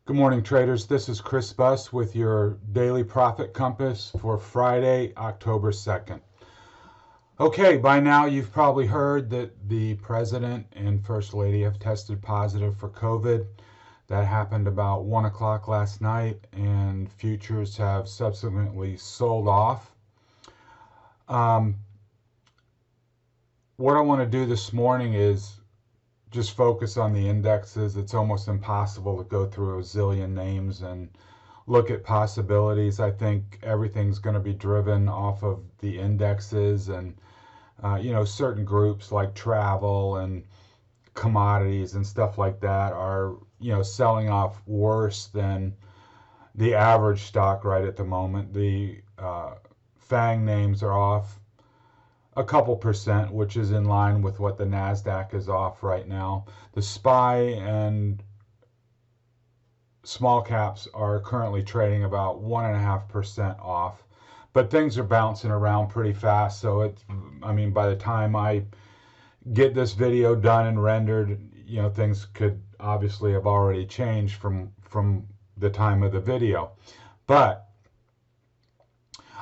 Good morning, traders. This is Chris Buss with your daily profit compass for Friday, October 2nd. Okay, by now you've probably heard that the President and First Lady have tested positive for COVID. That happened about 1 o'clock last night, and futures have subsequently sold off. What I want to do this morning is just focus on the indexes. It's almost impossible to go through a zillion names and look at possibilities. I think everything's going to be driven off of the indexes and certain groups like travel and commodities and stuff like that are selling off worse than the average stock right at the moment. The FANG names are off a couple percent, which is in line with what the NASDAQ is off right now. The SPY and small caps are currently trading about 1.5% off, but things are bouncing around pretty fast. So by the time I get this video done and rendered, things could obviously have already changed from the time of the video. But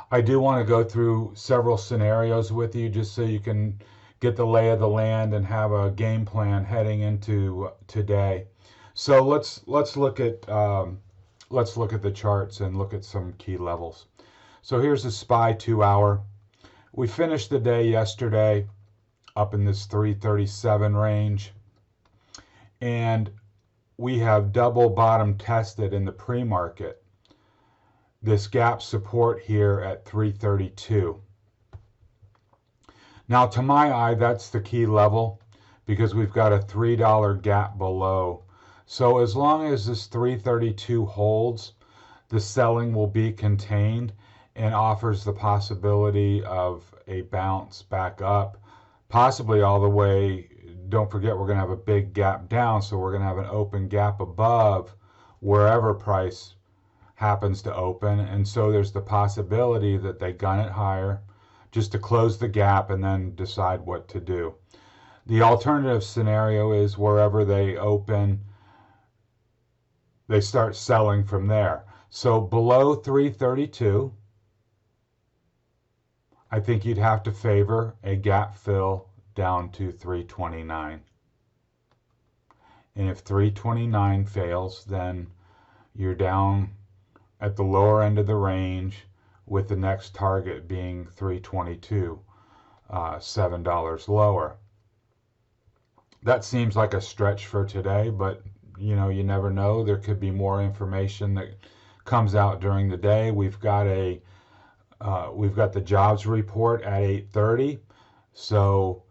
I do want to go through several scenarios with you just so you can get the lay of the land and have a game plan heading into today. So let's look at the charts and look at some key levels. So here's the SPY 2-hour. We finished the day yesterday up in this 337 range, and we have double bottom tested in the pre-market. This gap support here at 332. Now, to my eye, that's the key level because we've got a $3 gap below. So as long as this 332 holds, the selling will be contained and offers the possibility of a bounce back up, possibly all the way. Don't forget, we're going to have a big gap down, so we're going to have an open gap above wherever price happens to open, and so there's the possibility that they gun it higher just to close the gap and then decide what to do. The alternative scenario is wherever they open, they start selling from there. So below 332, I think you'd have to favor a gap fill down to 329. And if 329 fails, then you're down at the lower end of the range, with the next target being 322, $7 lower. That seems like a stretch for today, but you never know. There could be more information that comes out during the day. We've got the jobs report at 8:30. So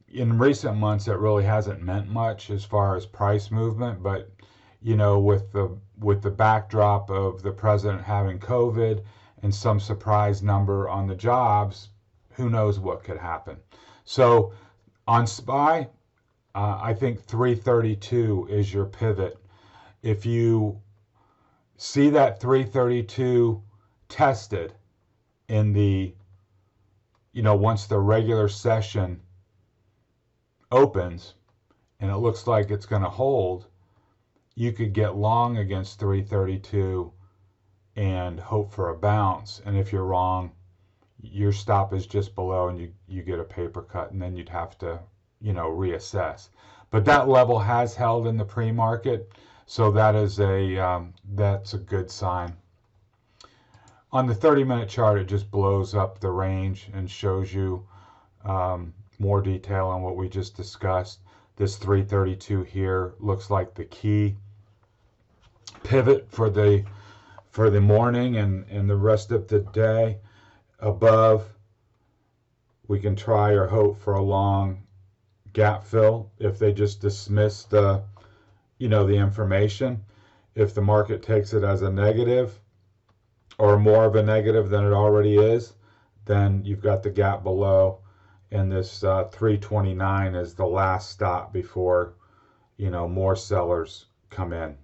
in recent months, it really hasn't meant much as far as price movement, but with the backdrop of the president having COVID and some surprise number on the jobs, who knows what could happen. So on SPY, I think 332 is your pivot. If you see that 332 tested in the, once the regular session opens and it looks like it's going to hold, you could get long against 332 and hope for a bounce. And if you're wrong, your stop is just below and you get a paper cut, and then you'd have to, reassess. But that level has held in the pre-market, so that is that's a good sign. On the 30-minute chart, it just blows up the range and shows you more detail on what we just discussed. This 332 here looks like the key pivot for the morning and the rest of the day. Above, we can try or hope for a long gap fill if they just dismiss the information. If the market takes it as a negative or more of a negative than it already is, then you've got the gap below, and this 329 is the last stop before more sellers come in.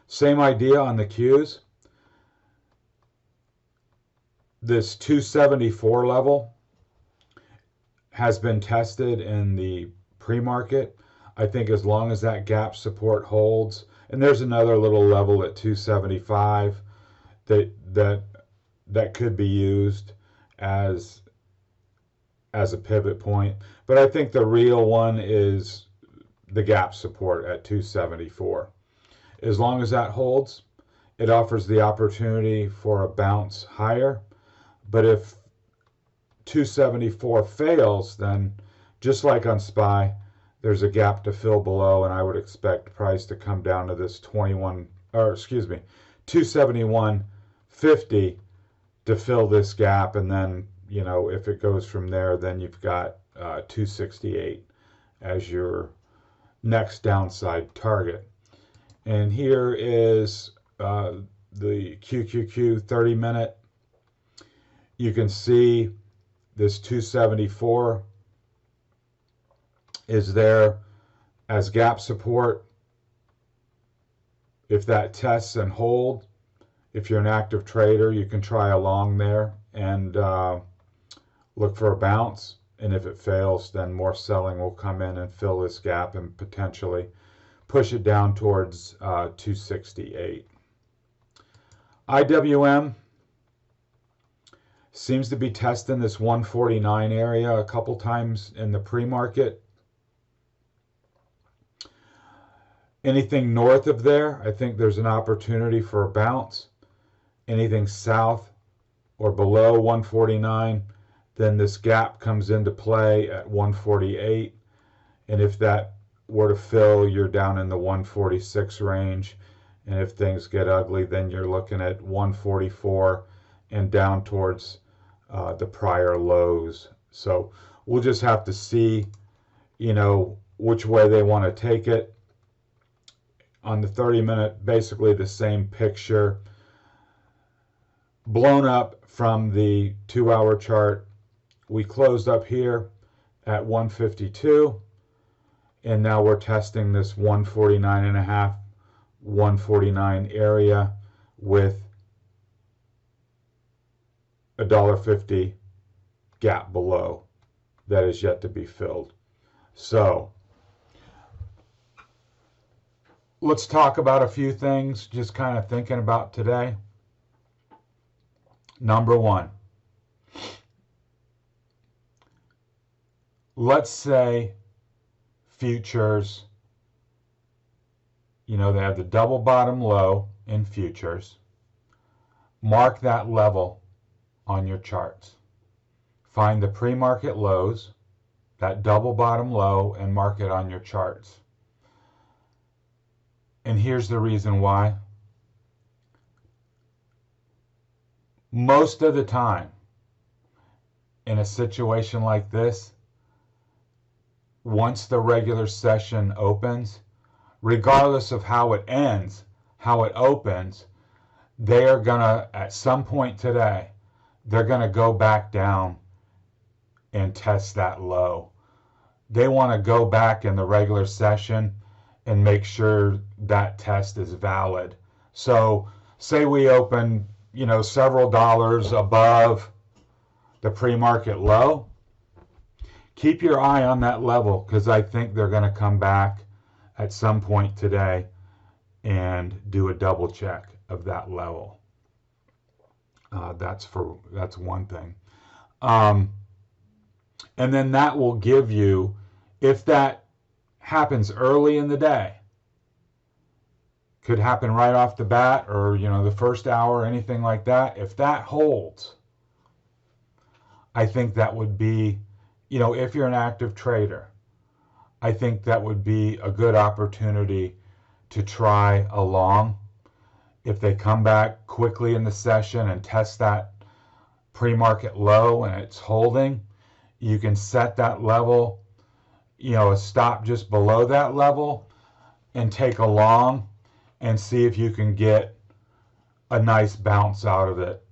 Same idea on the Qs. This 274 level has been tested in the pre-market. I think as long as that gap support holds, and there's another little level at 275 that could be used as a pivot point. But I think the real one is the gap support at 274. As long as that holds, it offers the opportunity for a bounce higher. But if 274 fails, then just like on SPY, there's a gap to fill below, and I would expect price to come down to this 271.50 to fill this gap, and then if it goes from there, then you've got 268 as your next downside target. And here is the QQQ 30-minute. You can see this 274 is there as gap support. If that tests and hold, if you're an active trader, you can try along there and look for a bounce. And if it fails, then more selling will come in and fill this gap and potentially push it down towards 268. IWM seems to be testing this 149 area a couple times in the pre-market. Anything north of there, I think there's an opportunity for a bounce. Anything south or below 149, then this gap comes into play at 148. And if that were to fill, you're down in the 146 range. And if things get ugly, then you're looking at 144 and down towards the prior lows. So we'll just have to see, which way they want to take it. On the 30-minute, basically the same picture. Blown up from the 2-hour chart. We closed up here at 152, and now we're testing this 149.5, 149 area with $1.50 gap below that is yet to be filled. So let's talk about a few things, just kind of thinking about today. Number one, let's say futures, they have the double bottom low in futures. Mark that level on your charts. Find the pre-market lows, that double bottom low, and mark it on your charts. And here's the reason why. Most of the time, in a situation like this, once the regular session opens, regardless of how it ends, how it opens, they are going to, at some point today, they're going to go back down and test that low. They want to go back in the regular session and make sure that test is valid. So say we open, several dollars above the pre-market low. Keep your eye on that level, because I think they're going to come back at some point today and do a double check of that level. That's one thing. And then that will give you, if that happens early in the day, could happen right off the bat, or the first hour, anything like that. If that holds, I think that would be, if you're an active trader, I think that would be a good opportunity to try along. If they come back quickly in the session and test that pre-market low and it's holding, you can set that level, a stop just below that level, and take a long and see if you can get a nice bounce out of it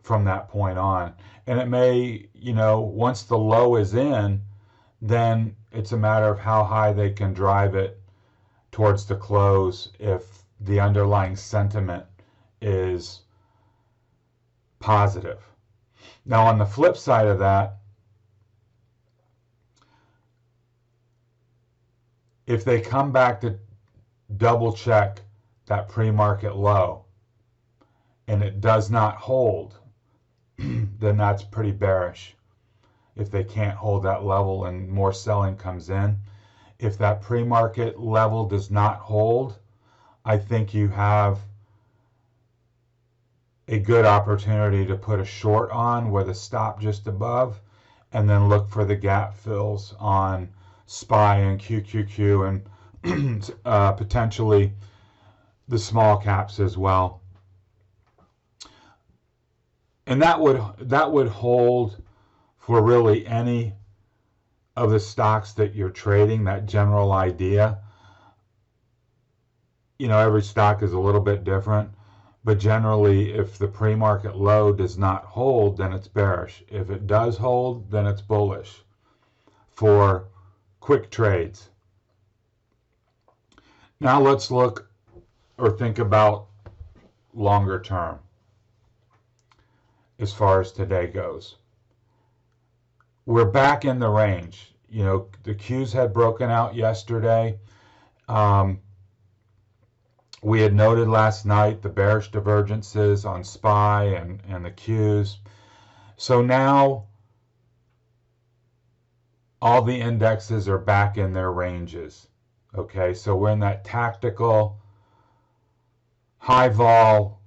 from that point on. And it may, once the low is in, then it's a matter of how high they can drive it towards the close if the underlying sentiment is positive. Now, on the flip side of that, If they come back to double check that pre-market low and it does not hold, then that's pretty bearish. If they can't hold that level and more selling comes in. If that pre-market level does not hold, I think you have a good opportunity to put a short on with a stop just above, and then look for the gap fills on SPY and QQQ and potentially the small caps as well. And that would hold for really any of the stocks that you're trading, that general idea. You know, every stock is a little bit different, but generally if the pre-market low does not hold, then it's bearish. If it does hold, then it's bullish for quick trades. Now let's look or think about longer term as far as today goes. We're back in the range. You know, the Qs had broken out yesterday. We had noted last night the bearish divergences on SPY and the Qs. So now all the indexes are back in their ranges. Okay, so we're in that tactical high vol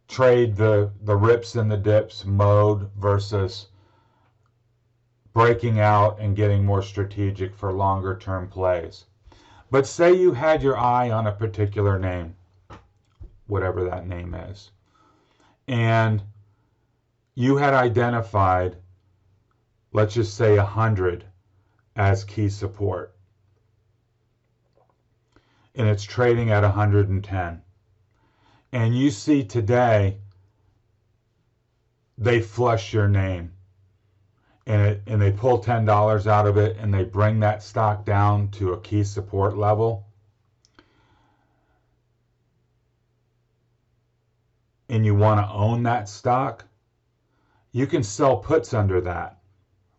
trade the rips and the dips mode versus breaking out and getting more strategic for longer term plays. But say you had your eye on a particular name, whatever that name is, and you had identified, let's just say 100 as key support, and it's trading at 110. And you see today they flush your name and they pull $10 out of it and they bring that stock down to a key support level, and you want to own that stock, you can sell puts under that.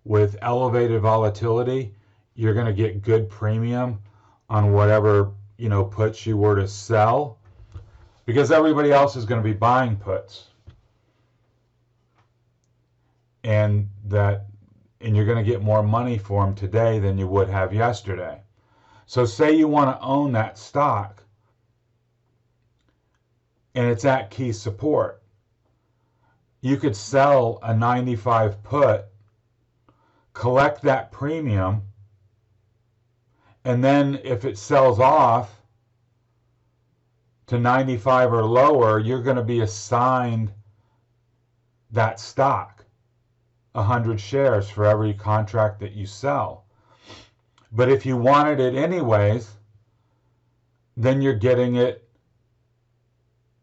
With elevated volatility, you're going to get good premium on whatever, you know, puts you were to sell, because everybody else is going to be buying puts. And you're going to get more money for them today than you would have yesterday. So say you want to own that stock and it's at key support. You could sell a 95 put, collect that premium, and then if it sells off to 95 or lower, you're going to be assigned that stock. 100 shares for every contract that you sell. But if you wanted it anyways, then you're getting it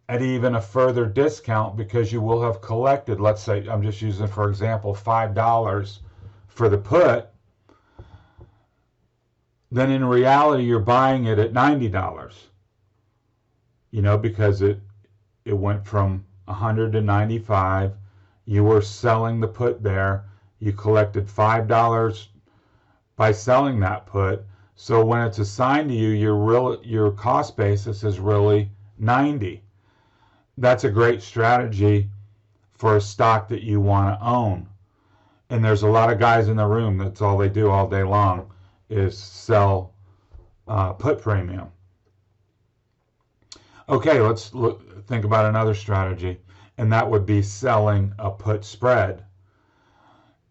at even a further discount, because you will have collected, let's say, I'm just using for example, $5 for the put. Then in reality you're buying it at $90, you know, because it went from 100 to 95. You were selling the put there. You collected $5 by selling that put. So when it's assigned to you, your cost basis is really $90. That's a great strategy for a stock that you want to own. And there's a lot of guys in the room, that's all they do all day long is sell put premium. Okay, let's think about another strategy, and that would be selling a put spread.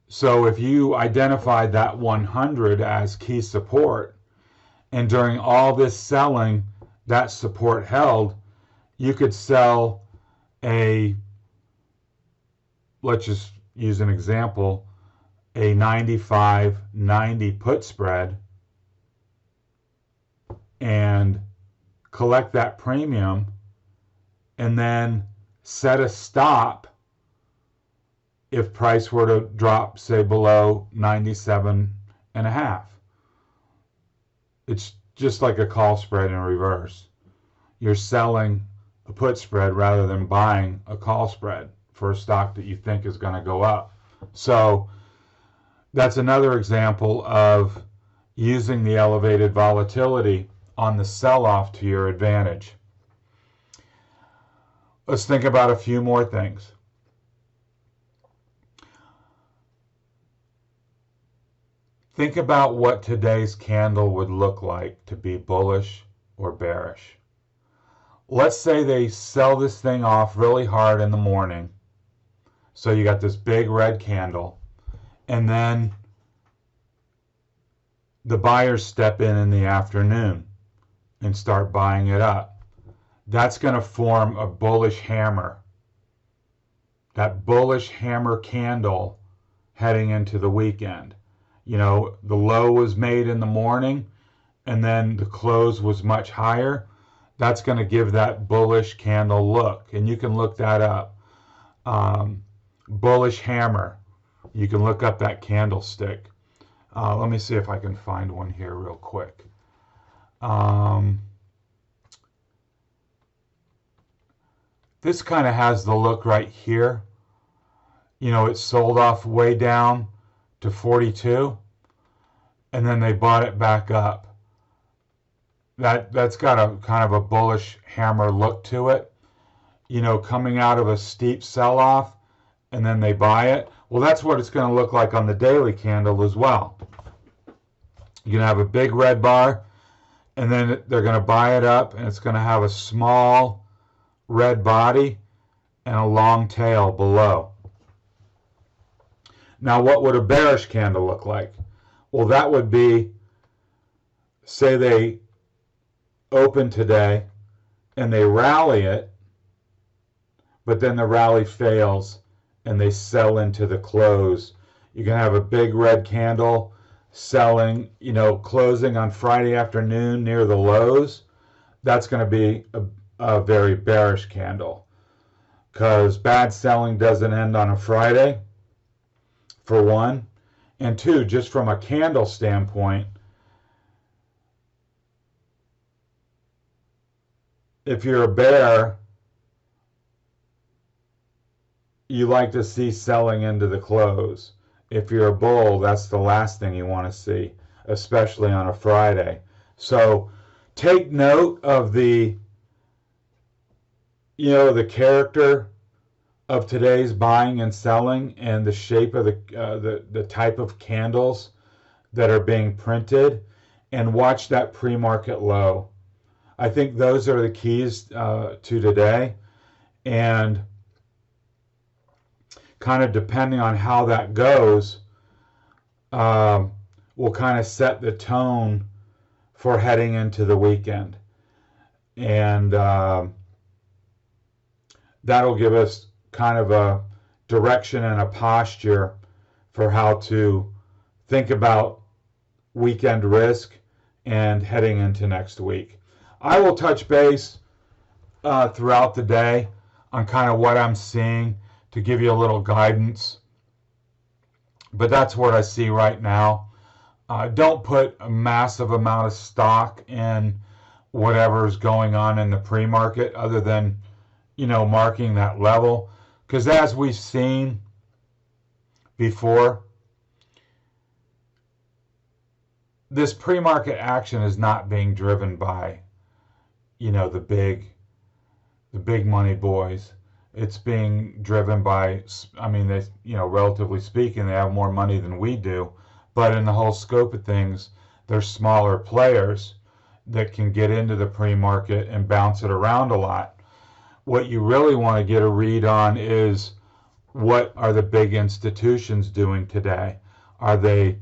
So if you identified that 100 as key support, and during all this selling that support held, you could sell let's just use an example, a 95-90 put spread, and collect that premium, and then set a stop if price were to drop, say, below 97.5. It's just like a call spread in reverse. You're selling a put spread rather than buying a call spread for a stock that you think is going to go up. So that's another example of using the elevated volatility on the sell-off to your advantage. Let's think about a few more things. Think about what today's candle would look like to be bullish or bearish. Let's say they sell this thing off really hard in the morning. So you got this big red candle, and then the buyers step in the afternoon and start buying it up. That's going to form a bullish hammer. That bullish hammer candle heading into the weekend. You know, the low was made in the morning and then the close was much higher. That's going to give that bullish candle look. And you can look that up. Bullish hammer. You can look up that candlestick. Let me see if I can find one here real quick. This kind of has the look right here. You know, it sold off way down to 42, and then they bought it back up. That's got a kind of a bullish hammer look to it. You know, coming out of a steep sell-off, and then they buy it. Well, that's what it's going to look like on the daily candle as well. You're going to have a big red bar, and then they're going to buy it up, and it's going to have a small red body and a long tail below. Now, what would a bearish candle look like? Well, that would be, say they open today and they rally it, but then the rally fails and they sell into the close. You can have a big red candle selling, you know, closing on Friday afternoon near the lows. That's going to be a very bearish candle, because bad selling doesn't end on a Friday, for one. And two, just from a candle standpoint, if you're a bear, you like to see selling into the close. If you're a bull, that's the last thing you want to see, especially on a Friday. So take note of the, you know, the character of today's buying and selling, and the shape of the type of candles that are being printed, and watch that pre-market low. I think those are the keys to today, and kind of depending on how that goes, will kind of set the tone for heading into the weekend. And that'll give us kind of a direction and a posture for how to think about weekend risk and heading into next week. I will touch base throughout the day on kind of what I'm seeing to give you a little guidance, but that's what I see right now. Don't put a massive amount of stock in whatever's going on in the pre-market, other than, you know, marking that level. Because as we've seen before, this pre-market action is not being driven by, you know, the big money boys. It's being driven by, I mean, they, you know, relatively speaking, they have more money than we do, but in the whole scope of things, they're smaller players that can get into the pre-market and bounce it around a lot. What you really want to get a read on is, what are the big institutions doing today? Are they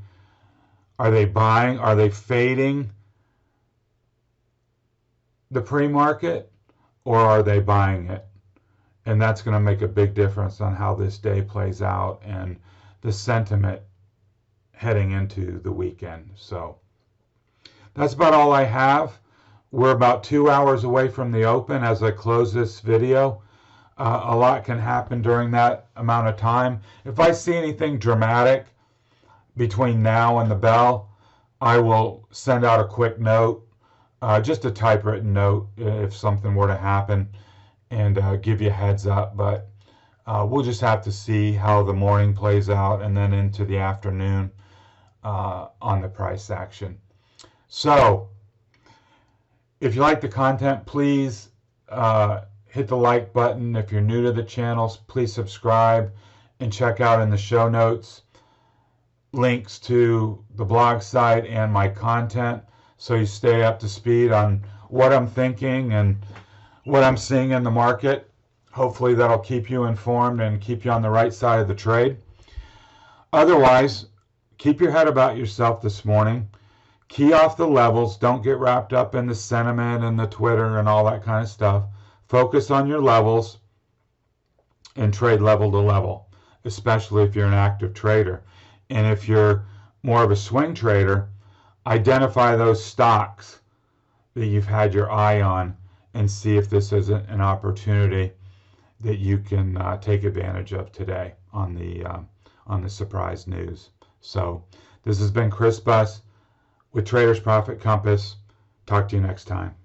buying? Are they fading the pre-market, or are they buying it? And that's going to make a big difference on how this day plays out and the sentiment heading into the weekend. So that's about all I have. We're about 2 hours away from the open as I close this video. A lot can happen during that amount of time. If I see anything dramatic between now and the bell, I will send out a quick note, just a typewritten note if something were to happen, and give you a heads up. But we'll just have to see how the morning plays out and then into the afternoon. on the price action. So if you like the content, please hit the like button. If you're new to the channels, please subscribe and check out in the show notes links to the blog site and my content so you stay up to speed on what I'm thinking and what I'm seeing in the market. Hopefully that'll keep you informed and keep you on the right side of the trade. Otherwise, keep your head about yourself this morning. Key off the levels. Don't get wrapped up in the sentiment and the Twitter and all that kind of stuff. Focus on your levels and trade level to level, especially if you're an active trader. And if you're more of a swing trader, identify those stocks that you've had your eye on and see if this is an opportunity that you can take advantage of today on the surprise news. So this has been Chris Buss with Traders Profit Compass. Talk to you next time.